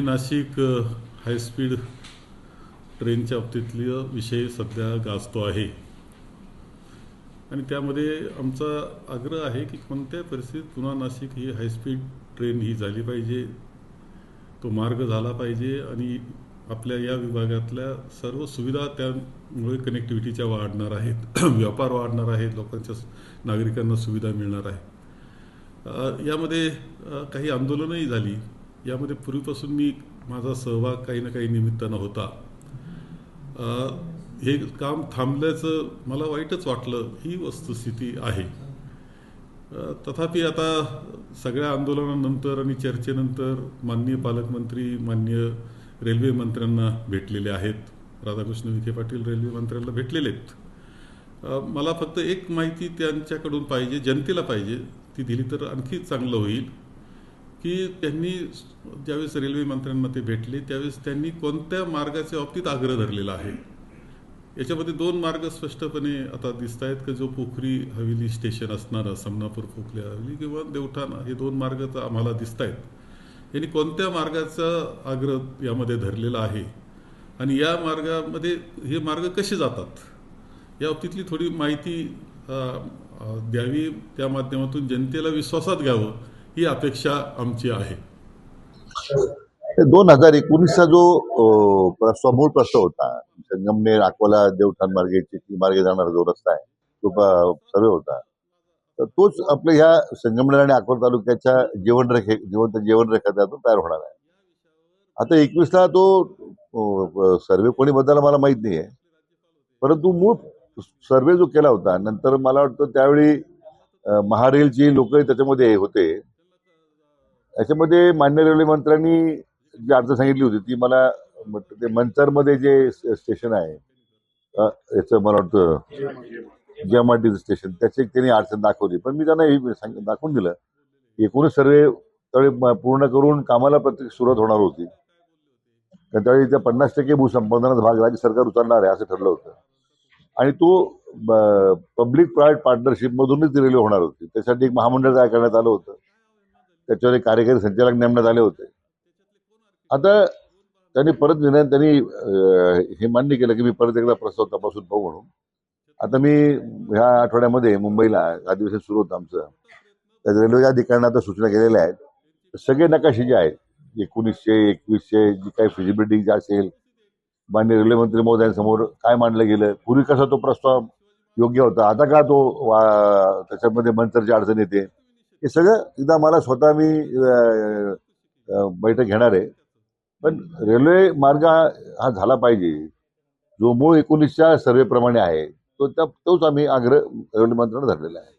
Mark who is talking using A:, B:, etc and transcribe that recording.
A: Nashik high speed ट्रेनच्या बाबतीतले विषय सध्या गाजतो आहे आणि त्यामध्ये आमचा आग्रह आहे की कोणत्या परिस्थितीत पुन्हा नाशिक ही हायस्पीड ट्रेन ही झाली पाहिजे, तो मार्ग झाला पाहिजे आणि आपल्या या विभागातल्या सर्व सुविधा त्यामुळे कनेक्टिव्हिटीच्या वाढणार आहेत, व्यापार वाढणार आहेत, लोकांच्या नागरिकांना सुविधा मिळणार आहे। यामध्ये काही आंदोलनही झाली। यामध्ये पूर्वीपासून माझा सहभाग काही ना काही निमित्तानं होता। हे काम थांबल्याचं मला वाईटच वाटलं, ही वस्तुस्थिती आहे। तथापि आता सगळ्या आंदोलनानंतर आणि चर्चेनंतर माननीय पालकमंत्री, माननीय रेल्वे मंत्र्यांना भेटलेले आहेत। राधाकृष्ण विखे पाटील रेल्वे मंत्र्यांना भेटलेले आहेत। मला फक्त एक माहिती त्यांच्याकडून पाहिजे, जनतेला पाहिजे, ती दिली तर आणखी चांगलं होईल की त्यांनी ज्यावेळेस रेल्वे मंत्र्यांना ते भेटले त्यावेळेस त्यांनी कोणत्या मार्गाच्या बाबतीत आग्रह धरलेला आहे। याच्यामध्ये दोन मार्ग स्पष्टपणे आता दिसत आहेत की जो पोखरी हवेली स्टेशन असणारा समनापूर पोखरी हवेली किंवा देवठाणा, हे दोन मार्ग आम्हाला दिसत आहेत। यांनी कोणत्या मार्गाचा आग्रह यामध्ये धरलेला आहे आणि या मार्गामध्ये हे मार्ग कसे जातात या बाबतीतली थोडी माहिती द्यावी, त्या माध्यमातून जनतेला विश्वासात घ्यावं ही अपेक्षा आमची आहे।
B: 2019चा जो मूळ प्रस्ताव होता, संगमनेर अकोला देवठाण मार्गे जाणारा जो रस्ता आहे तो सर्वे होता, तर तोच आपल्या ह्या संगमनेर आणि अकोला तालुक्याच्या जिवंत जीवनरेखा त्यातून तयार होणार आहे। आता 21ला तो सर्वे कोणी बद्दल मला माहित नाही आहे, परंतु मूळ सर्वे जो केला होता नंतर मला वाटतं त्यावेळी महारेलची लोक त्याच्यामध्ये होते। याच्यामध्ये मान्य रेल्वे मंत्र्यांनी जी अडचण सांगितली होती ती मला ते मंचरमध्ये जे स्टेशन आहे याचं मला वाटतं GMRT स्टेशन, त्याची त्यांनी अडचण दाखवली, पण मी त्यांना दाखवून दिलं। एकूणच सर्वे त्यावेळी पूर्ण करून कामाला सुरुवात होणार होती, तर त्यावेळी त्या 50% भूसंपादनाचा भाग राज्य सरकार उचलणार आहे असं ठरलं होतं आणि तो पब्लिक प्रायव्हेट पार्टनरशिप मधूनच रेल्वे होणार होती। त्यासाठी एक महामंडळ तयार करण्यात आलं होतं, त्याच्यावर एक कार्यकारी संचालक नेमण्यात आले होते। आता त्यांनी त्यांनी हे मान्य केलं की मी परत एकदा प्रस्ताव तपासून पाहू म्हणून। आता मी ह्या आठवड्यामध्ये मुंबईला अधिवेशन सुरू होतं आमचं, त्या रेल्वे अधिकाऱ्यांना आता सूचना केलेल्या आहेत। सगळे नकाशे जे आहेत 1900 2100 जी काही फिजिबिलिटी जी असेल, माननीय रेल्वे मंत्री महोदयांसमोर काय मांडलं गेलं, पूर्वी कसा तो प्रस्ताव योग्य होता, आता का तो त्याच्यामध्ये मंचरची अडचण येते, हे सगळं एकदा मला स्वतः मी बैठक घेणार आहे। पण रेल्वे मार्ग हा झाला पाहिजे जो मूळ 19च्या सर्वेप्रमाणे आहे, तोच आम्ही आग्रह रेल्वे मंत्र्यांना धरलेला आहे।